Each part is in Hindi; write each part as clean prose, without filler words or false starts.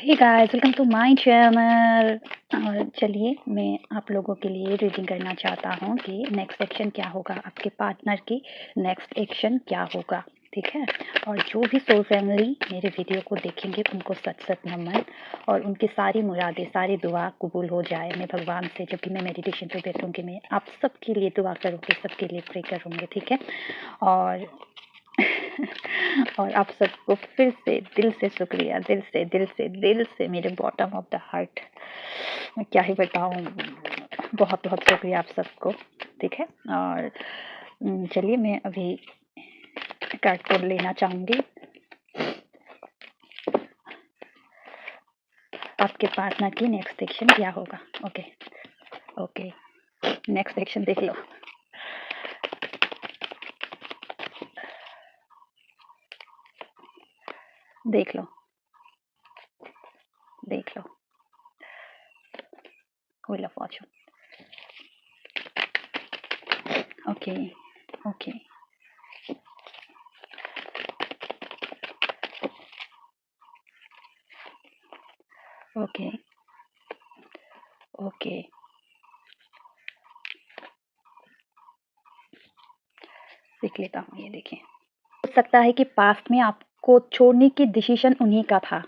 Hey guys, welcome to my channel. और चलिए मैं आप लोगों के लिए रीडिंग करना चाहता हूँ कि नेक्स्ट एक्शन क्या होगा, आपके पार्टनर की नेक्स्ट एक्शन क्या होगा। ठीक है। और जो भी सोल फैमिली मेरे वीडियो को देखेंगे उनको सच सच नमन, और उनकी सारी मुरादें सारी दुआ कबूल हो जाए। मैं भगवान से जब भी मैं मेडिटेशन पे बैठूंगी मैं आप सबके लिए दुआ करूँगी, सबके लिए प्रे करूँगी। ठीक है। और और आप सबको फिर से दिल से शुक्रिया, दिल से मेरे बॉटम ऑफ द हार्ट, मैं क्या ही बताऊँ, बहुत बहुत शुक्रिया आप सबको। ठीक है। और चलिए मैं अभी कार्ड को लेना चाहूँगी। आपके पार्टनर की नेक्स्ट एक्शन क्या होगा। ओके ओके, नेक्स्ट एक्शन देख लो। देख लो देख लो, wheel of fortune. Okay okay okay okay, देख लेता हूँ। ये देखिए, हो सकता है कि पास्ट में आपको छोड़ने की डिसीजन उन्हीं का था।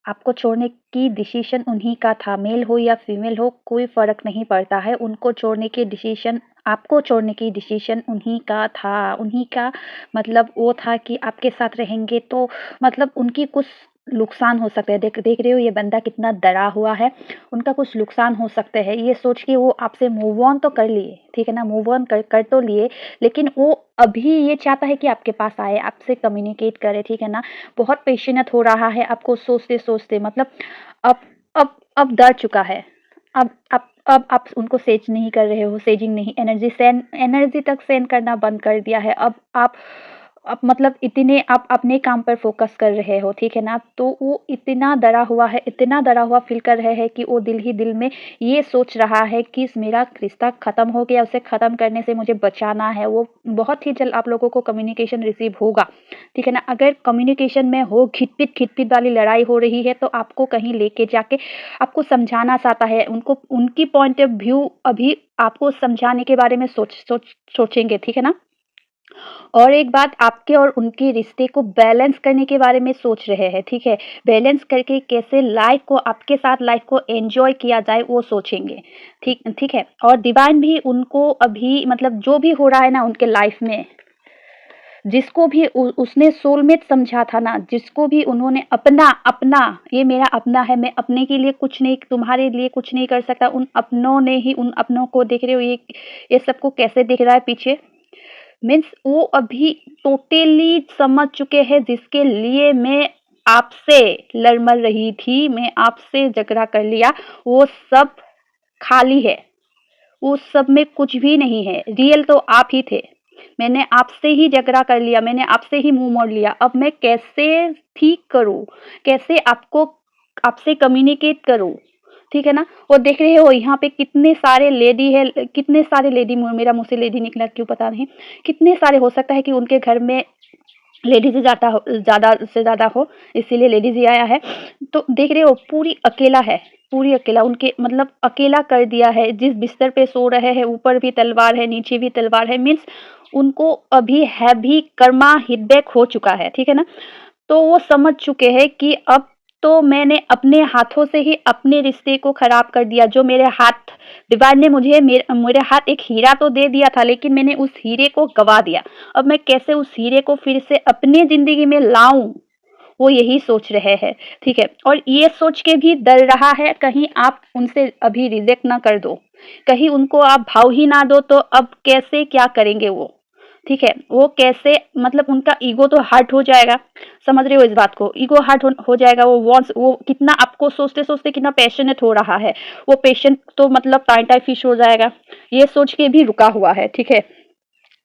आपको छोड़ने की डिसीजन उन्हीं का था, मेल हो या फीमेल हो कोई फ़र्क नहीं पड़ता है। उनको छोड़ने की डिसीजन, आपको छोड़ने की डिसीजन उन्हीं का था। उन्हीं का मतलब वो था कि आपके साथ रहेंगे तो मतलब उनकी कुछ नुकसान हो सकता है। देख देख रहे हो ये बंदा कितना डरा हुआ है, उनका कुछ नुकसान हो सकते हैं। ये सोच के वो आपसे मूव ऑन तो कर लिए, ठीक है ना, मूव ऑन कर तो लिए, लेकिन वो अभी ये चाहता है कि आपके पास आए, आपसे कम्युनिकेट करे। ठीक है ना। बहुत पेशेंट हो रहा है आपको सोचते सोचते, मतलब अब अब डर चुका है। अब आप उनको सेज नहीं कर रहे हो, सेजिंग नहीं, एनर्जी तक सेंड करना बंद कर दिया है। अब मतलब इतने आप अपने काम पर फोकस कर रहे हो। ठीक है ना। तो वो इतना डरा हुआ है, इतना डरा हुआ फील कर रहे हैं कि वो दिल ही दिल में ये सोच रहा है कि मेरा रिश्ता खत्म हो गया, उसे खत्म करने से मुझे बचाना है। वो बहुत ही जल्द आप लोगों को कम्युनिकेशन रिसीव होगा। ठीक है ना। अगर कम्युनिकेशन में हो खिटपिट वाली लड़ाई हो रही है तो आपको कहीं लेके जाके आपको समझाना चाहता है, उनको उनकी पॉइंट ऑफ व्यू अभी आपको समझाने के बारे में सोचेंगे। ठीक है ना। और एक बात, आपके और उनके रिश्ते को बैलेंस करने के बारे में सोच रहे हैं। ठीक है। बैलेंस करके कैसे लाइफ को, आपके साथ लाइफ को एंजॉय किया जाए वो सोचेंगे। ठीक ठीक है। और डिवाइन भी उनको अभी मतलब जो भी हो रहा है ना उनके लाइफ में, जिसको भी उसने सोलमेट समझा था ना, जिसको भी उन्होंने अपना अपना ये मेरा अपना है, मैं अपने के लिए कुछ नहीं, तुम्हारे लिए कुछ नहीं कर सकता, उन अपनों ने ही, उन अपनों को देख रहे हो ये सबको कैसे दिख रहा है पीछे। मीन्स वो अभी टोटली समझ चुके हैं जिसके लिए मैं आपसे लड़ मर रही थी, मैं आपसे झगड़ा कर लिया, वो सब खाली है। वो सब में कुछ भी नहीं है। रियल तो आप ही थे। मैंने आपसे ही झगड़ा कर लिया, मैंने आपसे ही मुंह मोड़ लिया। अब मैं कैसे ठीक करूं, कैसे आपको आपसे कम्युनिकेट करूं। ठीक है ना। और देख रहे हो यहाँ पे कितने सारे लेडी है, कितने सारे लेडी, मेरा मुंह से लेडी निकला क्यों पता नहीं, कितने सारे, हो सकता है कि उनके घर में लेडीज ही ज़्यादा से ज़्यादा हो, इसीलिए लेडीज ही आया है। तो देख रहे हो पूरी अकेला है, पूरी अकेला, उनके मतलब अकेला कर दिया है। जिस बिस्तर पे सो रहे हैं ऊपर भी तलवार है नीचे भी तलवार है। मीन्स उनको अभी हैवी कर्मा हिटबैक हो चुका है। ठीक है ना। तो वो समझ चुके हैं कि अब तो मैंने अपने हाथों से ही अपने रिश्ते को खराब कर दिया। जो मेरे हाथ, डिवाइन ने मुझे मेरे हाथ एक हीरा तो दे दिया था, लेकिन मैंने उस हीरे को गवा दिया। अब मैं कैसे उस हीरे को फिर से अपने जिंदगी में लाऊं, वो यही सोच रहे हैं। ठीक है। और ये सोच के भी डर रहा है कहीं आप उनसे अभी रिजेक्ट ना कर दो, कहीं उनको आप भाव ही ना दो, तो अब कैसे क्या करेंगे वो। ठीक है। वो कैसे, मतलब उनका ईगो तो हर्ट हो जाएगा। समझ रहे हो इस बात को, ईगो हर्ट हो जाएगा। वो वॉन्ट्स, वो कितना आपको सोचते सोचते कितना पैशनेट हो रहा है, वो पेशेंट तो मतलब टाइम फिश हो जाएगा। ये सोच के भी रुका हुआ है। ठीक है।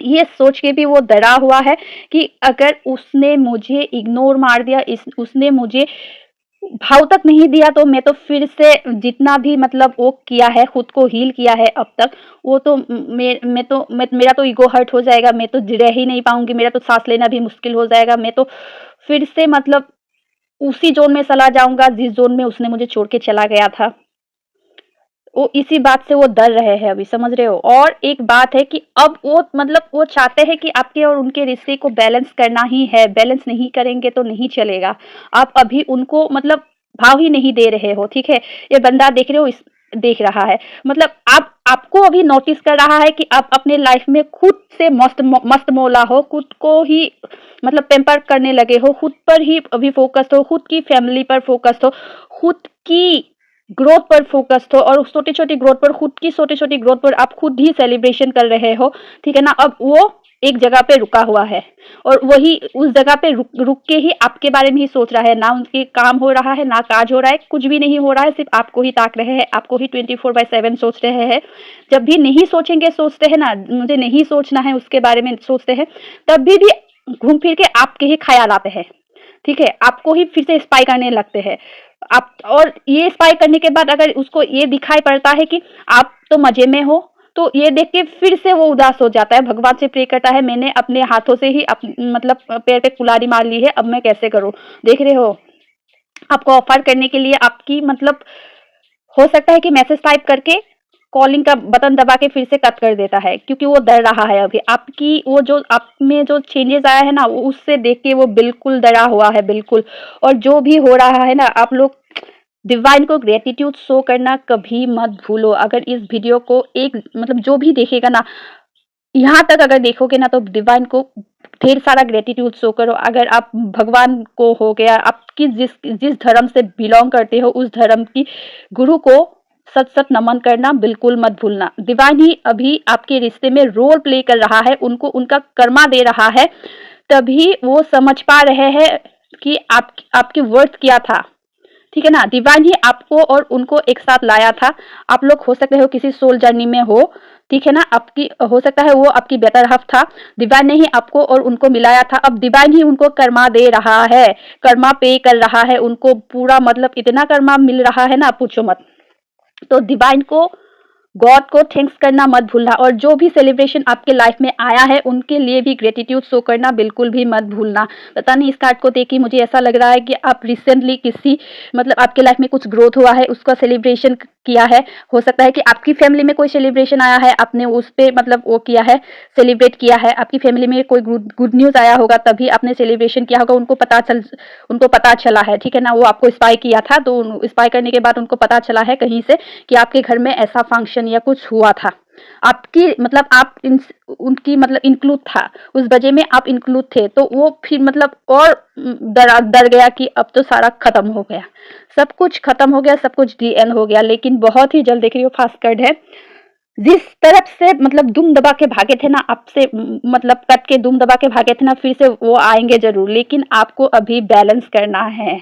ये सोच के भी वो डरा हुआ है कि अगर उसने मुझे इग्नोर मार दिया, उसने मुझे भाव तक नहीं दिया, तो मैं तो फिर से जितना भी मतलब वो किया है, खुद को हील किया है अब तक, वो तो मेरा तो ईगो हर्ट हो जाएगा। मैं तो रह ही नहीं पाऊंगी, मेरा तो सांस लेना भी मुश्किल हो जाएगा। मैं तो फिर से मतलब उसी ज़ोन में चला जाऊँगा जिस ज़ोन में उसने मुझे छोड़ के चला गया था। वो इसी बात से वो डर रहे हैं अभी, समझ रहे हो? और एक बात है कि अब वो मतलब वो चाहते हैं कि आपके और उनके रिश्ते को बैलेंस करना ही है, बैलेंस नहीं करेंगे तो नहीं चलेगा। आप अभी उनको मतलब भाव ही नहीं दे रहे हो, ठीक है? ये बंदा देख रहे हो इस देख रहा है। मतलब आप आपको अभी नोटिस कर रहा है कि आप अपने लाइफ में खुद से मस्त मौला हो, खुद को ही मतलब पैम्पर करने लगे हो, खुद पर ही अभी फ़ोकस्ड हो, खुद की फैमिली पर फ़ोकस्ड हो, खुद की ग्रोथ पर फ़ोकस्ड हो और उस छोटी-छोटी ग्रोथ पर खुद की छोटी-छोटी ग्रोथ पर आप खुद ही सेलिब्रेशन कर रहे हो, ठीक है ना? अब वो एक जगह पे रुका हुआ है और वही उस जगह पे रुक रुक के ही आपके बारे में ही सोच रहा है, ना उनके काम हो रहा है, ना काज हो रहा है, कुछ भी नहीं हो रहा है, सिर्फ़ आपको ही ताक रहे हैं, आपको ही 24/7 सोच रहे हैं। जब भी नहीं सोचेंगे सोचते हैं ना, मुझे नहीं सोचना है उसके बारे में सोचते हैं, तब भी घूम फिर के आपके ही ख़्याल आते हैं, ठीक है? आपको ही फिर से स्पाई करने लगते हैं। आप और ये स्पाई करने के बाद अगर उसको ये दिखाई पड़ता है कि आप तो मज़े में हो, तो ये देख के फिर से वो उदास हो जाता है, भगवान से प्रे करता है मैंने अपने हाथों से ही मतलब पैर पे कुल्हाड़ी मार ली है, अब मैं कैसे करूँ? देख रहे हो, आपको ऑफ़र करने के लिए आपकी मतलब हो सकता है कि मैसेज टाइप करके कॉलिंग का बटन दबा के फिर से कट कर देता है क्योंकि वो डर रहा है अभी। आपकी वो जो आप में जो चेंजेज़ आया है ना, वो उससे देख के वो बिल्कुल डरा हुआ है, बिल्कुल। और जो भी हो रहा है ना, आप लोग डिवाइन को ग्रेटिट्यूड शो करना कभी मत भूलो। अगर इस वीडियो को एक मतलब जो भी देखेगा ना, यहाँ तक अगर देखोगे ना तो डिवाइन को ढेर सारा ग्रेटिट्यूड शो करो। अगर आप भगवान को हो गया, आपकी जिस जिस धर्म से बिलोंग करते हो उस धर्म की गुरु को सत सत नमन करना बिल्कुल मत भूलना। डिवाइन ही अभी आपके रिश्ते में रोल प्ले कर रहा है, उनको उनका कर्मा दे रहा है, तभी वो समझ पा रहे हैं कि आपकी वर्थ क्या था, ठीक है ना? डिवाइन ही आपको और उनको एक साथ लाया था। आप लोग हो सकते हो किसी सोल जर्नी में हो, ठीक है ना? आपकी हो सकता है वो आपकी बेटर हाफ था। डिवाइन ने ही आपको और उनको मिलाया था। अब डिवाइन ही उनको कर्मा दे रहा है, कर्मा पे कर रहा है उनको पूरा, मतलब इतना कर्मा मिल रहा है ना, पूछो मत। तो डिवाइन को, गॉड को थैंक्स करना मत भूलना और जो भी सेलिब्रेशन आपके लाइफ में आया है उनके लिए भी ग्रेटिट्यूड शो करना बिल्कुल भी मत भूलना। पता नहीं इस कार्ड को देख के मुझे ऐसा लग रहा है कि आप रिसेंटली किसी मतलब आपके लाइफ में कुछ ग्रोथ हुआ है, उसका सेलिब्रेशन किया है। हो सकता है कि आपकी फैमिली में कोई सेलिब्रेशन आया है, आपने उस पे मतलब वो किया है, सेलिब्रेट किया है। आपकी फैमिली में कोई गुड न्यूज़ आया होगा तभी आपने सेलिब्रेशन किया होगा, उनको पता चला है, ठीक है ना? वो आपको स्पाई किया था, तो स्पाई करने के बाद उनको पता चला है कहीं से कि आपके घर में ऐसा फंक्शन या कुछ हुआ था। आपकी मतलब आप उनकी मतलब इंक्लूड था, उस वजह में आप इंक्लूड थे, तो वो फिर मतलब और डर गया कि अब तो सारा खत्म हो गया, सब कुछ खत्म हो गया, सब कुछ डी एंड हो गया। लेकिन बहुत ही जल्द, देख रही हो फास्ट कार्ड है, जिस तरफ से मतलब दुम दबा के भागे थे ना, आपसे मतलब कट के दुम दबा के भागे थे ना, फिर से वो आएंगे जरूर, लेकिन आपको अभी बैलेंस करना है।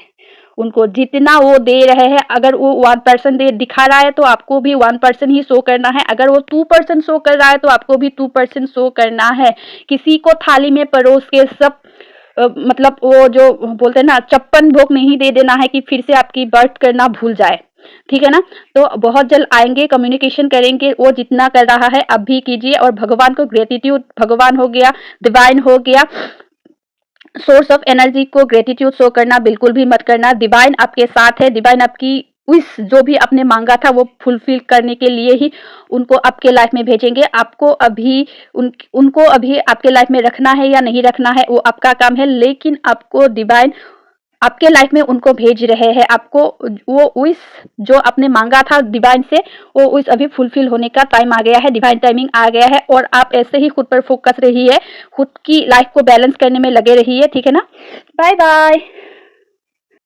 उनको जितना वो दे रहे हैं, अगर वो 1% दे दिखा रहा है तो आपको भी 1% ही शो करना है। अगर वो 2% शो कर रहा है तो आपको भी 2% शो करना है। किसी को थाली में परोस के सब मतलब वो जो बोलते हैं ना, 56 भोग नहीं दे देना है कि फिर से आपकी बर्थ करना भूल जाए, ठीक है ना? तो बहुत जल्द आएंगे, कम्युनिकेशन करेंगे। वो जितना कर रहा है अब भी कीजिए और भगवान को ग्रेटिट्यूड, भगवान हो गया, डिवाइन हो गया, सोर्स ऑफ एनर्जी को ग्रेटिट्यूड शो करना बिल्कुल भी मत करना। डिवाइन आपके साथ है, डिवाइन आपकी विश जो भी आपने मांगा था वो फुलफिल करने के लिए ही उनको आपके लाइफ में भेजेंगे। आपको अभी उनको अभी आपके लाइफ में रखना है या नहीं रखना है वो आपका काम है, लेकिन आपको डिवाइन आपके लाइफ में उनको भेज रहे हैं। आपको वो विश जो आपने मांगा था डिवाइन से, वो विश अभी फुलफिल होने का टाइम आ गया है, डिवाइन टाइमिंग आ गया है। और आप ऐसे ही खुद पर फोकस रहिए, खुद की लाइफ को बैलेंस करने में लगे रहिए, ठीक है ना? Bye bye.